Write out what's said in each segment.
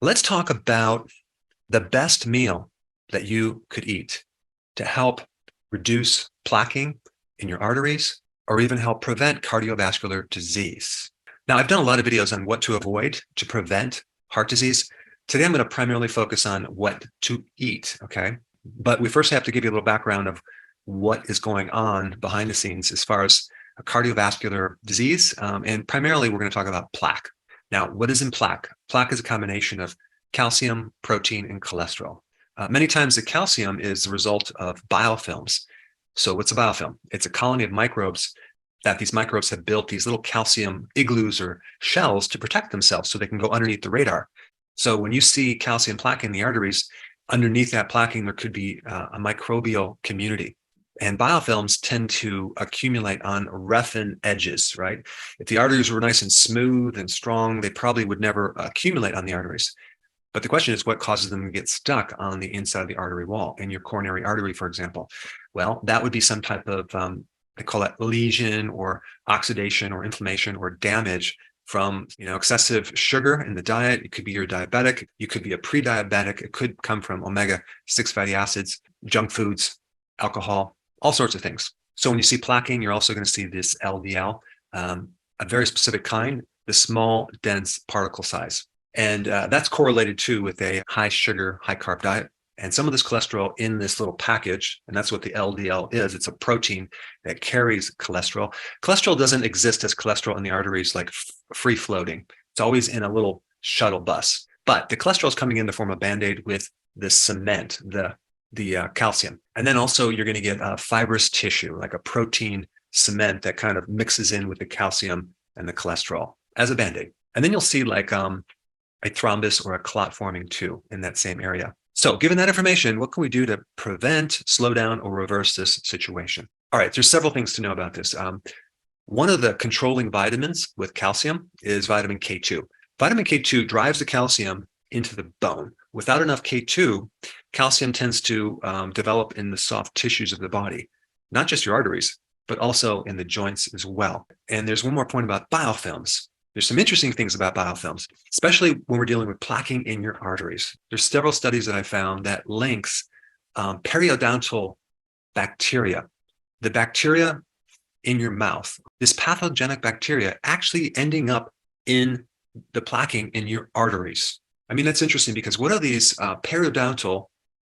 Let's talk about the best meal that you could eat to help reduce plaquing in your arteries or even help prevent cardiovascular disease. Now, I've done a lot of videos on what to avoid to prevent heart disease. Today, I'm going to primarily focus on what to eat, okay? But we first have to give you a little background of what is going on behind the scenes as far as a cardiovascular disease. And primarily, we're going to talk about plaque. Now, what is in plaque? Plaque is a combination of calcium, protein, and cholesterol. Many times the calcium is the result of biofilms. So what's a biofilm? It's a colony of microbes that these microbes have built these little calcium igloos or shells to protect themselves so they can go underneath the radar. So when you see calcium plaque in the arteries, underneath that plaquing, there could be a microbial community. And biofilms tend to accumulate on roughened edges, right? If the arteries were nice and smooth and strong, they probably would never accumulate on the arteries. But the question is, what causes them to get stuck on the inside of the artery wall in your coronary artery, for example? Well, that would be some type of, they call it lesion or oxidation or inflammation or damage from excessive sugar in the diet. It could be you're diabetic. You could be a pre-diabetic. It could come from omega-6 fatty acids, junk foods, alcohol, all sorts of things. So when you see plaquing, you're also going to see this LDL, a very specific kind, the small, dense particle size. And that's correlated too with a high sugar, high carb diet. And some of this cholesterol in this little package, and that's what the LDL is. It's a protein that carries cholesterol. Cholesterol doesn't exist as cholesterol in the arteries like free floating. It's always in a little shuttle bus. But the cholesterol is coming in the form of Band-Aid with the cement, the calcium. And then also you're going to get fibrous tissue, like a protein cement that kind of mixes in with the calcium and the cholesterol as a Band-Aid. And then you'll see like a thrombus or a clot forming too in that same area. So given that information, what can we do to prevent, slow down, or reverse this situation? All right, there's several things to know about this. One of the controlling vitamins with calcium is vitamin K2. Vitamin K2 drives the calcium into the bone. Without enough K2, calcium tends to develop in the soft tissues of the body, not just your arteries, but also in the joints as well. And there's one more point about biofilms. There's some interesting things about biofilms, especially when we're dealing with plaquing in your arteries. There's several studies that I found that links periodontal bacteria, the bacteria in your mouth, this pathogenic bacteria actually ending up in the plaquing in your arteries. I mean, that's interesting because what are these periodontal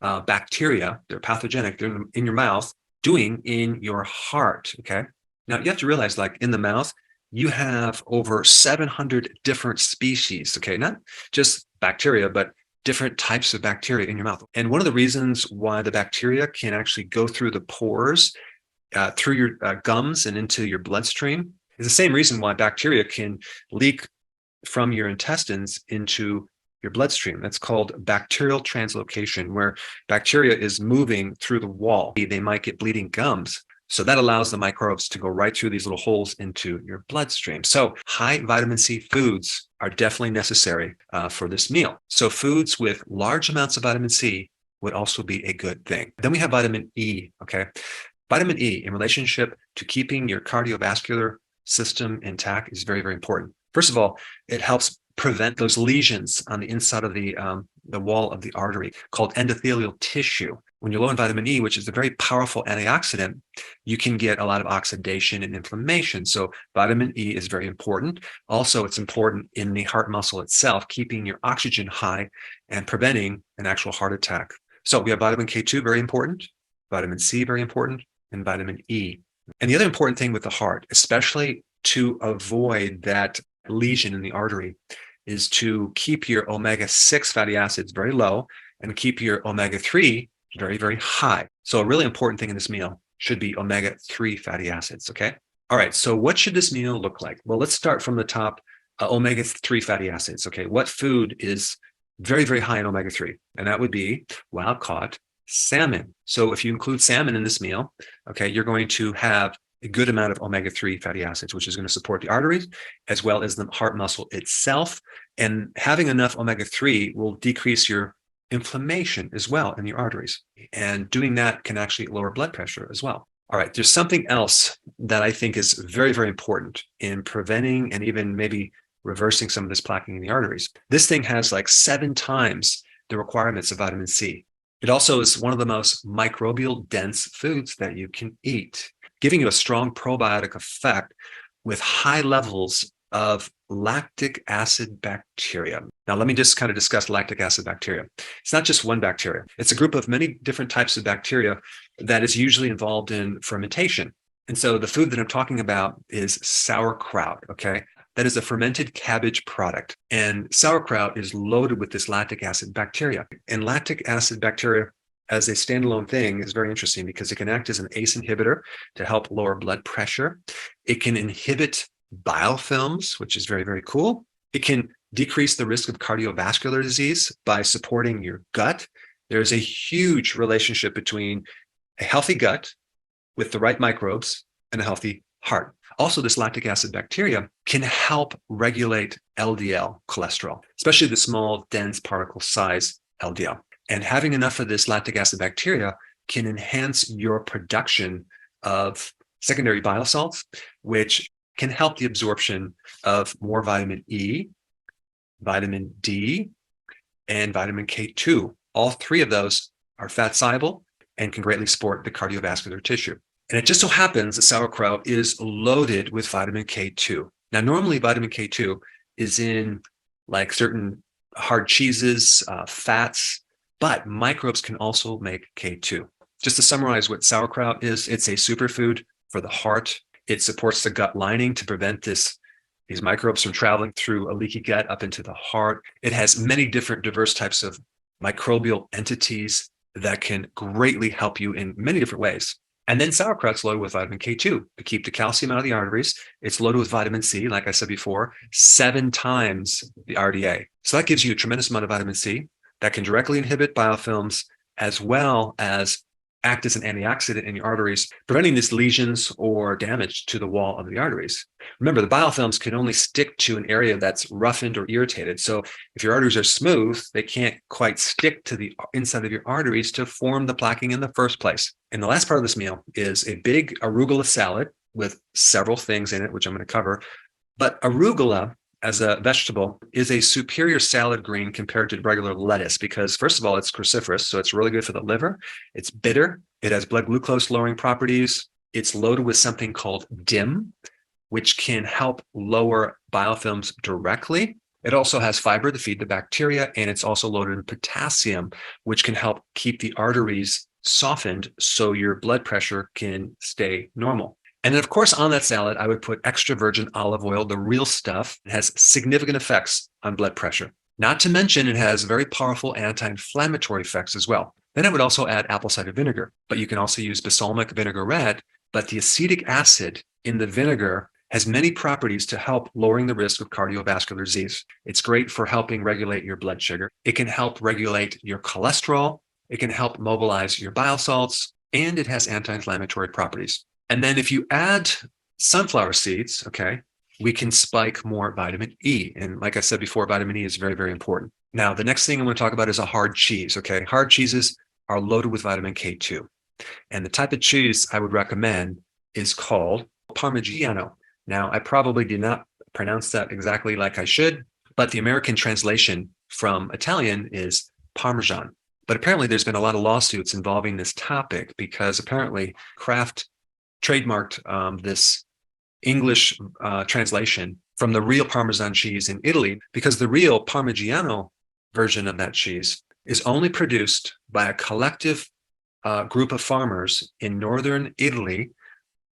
bacteria? They're pathogenic, they're in your mouth, doing in your heart, okay? Now, you have to realize, like in the mouth, you have over 700 different species, okay? Not just bacteria, but different types of bacteria in your mouth. And one of the reasons why the bacteria can actually go through the pores, through your gums and into your bloodstream is the same reason why bacteria can leak from your intestines into your bloodstream. That's called bacterial translocation, where bacteria is moving through the wall. They might get bleeding gums. So that allows the microbes to go right through these little holes into your bloodstream. So high vitamin C foods are definitely necessary for this meal. So foods with large amounts of vitamin C would also be a good thing. Then we have vitamin E, okay? Vitamin E in relationship to keeping your cardiovascular system intact is very, very important. First of all, it helps prevent those lesions on the inside of the wall of the artery called endothelial tissue. When you're low in vitamin E, which is a very powerful antioxidant, you can get a lot of oxidation and inflammation. So vitamin E is very important. Also, it's important in the heart muscle itself, keeping your oxygen high and preventing an actual heart attack. So we have vitamin K2, very important, vitamin C, very important, and vitamin E. And the other important thing with the heart, especially to avoid that lesion in the artery, is to keep your omega-6 fatty acids very low and keep your omega-3 very, very high. So a really important thing in this meal should be omega-3 fatty acids, okay? All right, so what should this meal look like? Well, let's start from the top, omega-3 fatty acids, okay? What food is very, very high in omega-3? And that would be wild-caught salmon. So if you include salmon in this meal, okay, you're going to have a good amount of omega-3 fatty acids, which is going to support the arteries as well as the heart muscle itself. And having enough omega-3 will decrease your inflammation as well in your arteries. And doing that can actually lower blood pressure as well. All right, there's something else that I think is very, very important in preventing and even maybe reversing some of this plaquing in the arteries. This thing has like 7 times the requirements of vitamin C. It also is one of the most microbial dense foods that you can eat, giving you a strong probiotic effect with high levels of lactic acid bacteria. Now, let me just kind of discuss lactic acid bacteria. It's not just one bacteria. It's a group of many different types of bacteria that is usually involved in fermentation. And so the food that I'm talking about is sauerkraut, okay? That is a fermented cabbage product. And sauerkraut is loaded with this lactic acid bacteria. And lactic acid bacteria as a standalone thing is very interesting because it can act as an ACE inhibitor to help lower blood pressure. It can inhibit biofilms, which is very, very cool. It can decrease the risk of cardiovascular disease by supporting your gut. There's a huge relationship between a healthy gut with the right microbes and a healthy heart. Also, this lactic acid bacteria can help regulate LDL cholesterol, especially the small, dense particle size LDL. And having enough of this lactic acid bacteria can enhance your production of secondary bile salts, which can help the absorption of more vitamin E, vitamin D, and vitamin K2. All 3 of those are fat soluble and can greatly support the cardiovascular tissue. And it just so happens that sauerkraut is loaded with vitamin K2. Now, normally vitamin K2 is in like certain hard cheeses, fats, but microbes can also make K2. Just to summarize what sauerkraut is, it's a superfood for the heart. It supports the gut lining to prevent these microbes from traveling through a leaky gut up into the heart. It has many different diverse types of microbial entities that can greatly help you in many different ways. And then sauerkraut's loaded with vitamin K2 to keep the calcium out of the arteries. It's loaded with vitamin C, like I said before, 7 times the RDA. So that gives you a tremendous amount of vitamin C that can directly inhibit biofilms as well as act as an antioxidant in your arteries, preventing these lesions or damage to the wall of the arteries. Remember, the biofilms can only stick to an area that's roughened or irritated. So if your arteries are smooth, they can't quite stick to the inside of your arteries to form the plaquing in the first place. And the last part of this meal is a big arugula salad with several things in it, which I'm going to cover. But arugula as a vegetable is a superior salad green compared to regular lettuce because, first of all, it's cruciferous, so it's really good for the liver. It's bitter. It has blood glucose lowering properties. It's loaded with something called DIM, which can help lower biofilms directly. It also has fiber to feed the bacteria, and it's also loaded in potassium, which can help keep the arteries softened so your blood pressure can stay normal. And then, of course, on that salad, I would put extra virgin olive oil, the real stuff. It has significant effects on blood pressure. Not to mention, it has very powerful anti-inflammatory effects as well. Then I would also add apple cider vinegar, but you can also use balsamic vinaigrette. But the acetic acid in the vinegar has many properties to help lowering the risk of cardiovascular disease. It's great for helping regulate your blood sugar. It can help regulate your cholesterol. It can help mobilize your bile salts, and it has anti-inflammatory properties. And then if you add sunflower seeds, okay, we can spike more vitamin E. And like I said before, vitamin E is very, very important. Now, the next thing I'm going to talk about is a hard cheese, okay? Hard cheeses are loaded with vitamin K2. And the type of cheese I would recommend is called Parmigiano. Now, I probably did not pronounce that exactly like I should, but the American translation from Italian is Parmesan. But apparently there's been a lot of lawsuits involving this topic because apparently Kraft trademarked this English translation from the real Parmesan cheese in Italy because the real Parmigiano version of that cheese is only produced by a collective group of farmers in northern Italy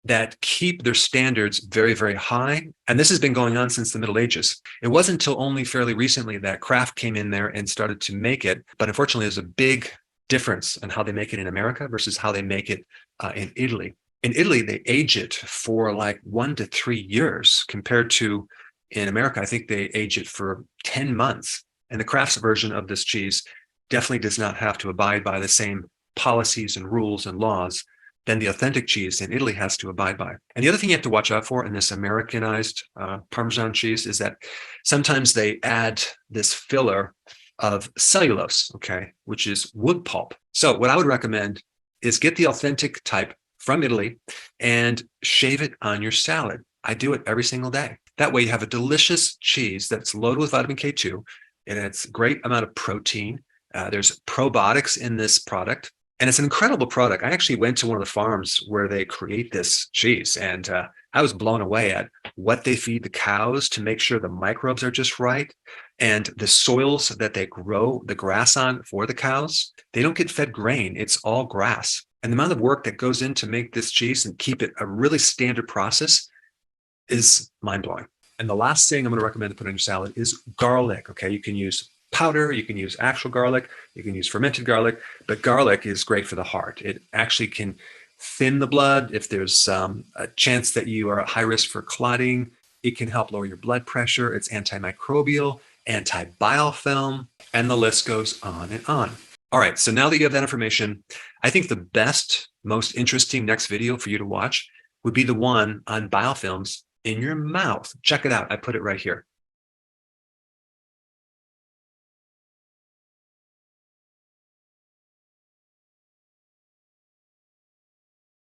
that keep their standards very, very high. And this has been going on since the Middle Ages. It wasn't until only fairly recently that Kraft came in there and started to make it. But unfortunately, there's a big difference in how they make it in America versus how they make it in Italy. In Italy, they age it for like 1 to 3 years compared to in America, I think they age it for 10 months. And the Kraft's version of this cheese definitely does not have to abide by the same policies and rules and laws than the authentic cheese in Italy has to abide by. And the other thing you have to watch out for in this Americanized Parmesan cheese is that sometimes they add this filler of cellulose, okay, which is wood pulp. So what I would recommend is get the authentic type from Italy and shave it on your salad. I do it every single day. That way you have a delicious cheese that's loaded with vitamin K2, and it's a great amount of protein. There's probiotics in this product, and it's an incredible product. I actually went to one of the farms where they create this cheese, and I was blown away at what they feed the cows to make sure the microbes are just right, and the soils that they grow the grass on for the cows. They don't get fed grain, it's all grass. And the amount of work that goes in to make this cheese and keep it a really standard process is mind-blowing. And the last thing I'm going to recommend to put in your salad is garlic. Okay, you can use powder, you can use actual garlic, you can use fermented garlic, but garlic is great for the heart. It actually can thin the blood. If there's a chance that you are at high risk for clotting, it can help lower your blood pressure. It's antimicrobial, anti-biofilm, and the list goes on and on. All right, so now that you have that information, I think the best, most interesting next video for you to watch would be the one on biofilms in your mouth. Check it out. I put it right here.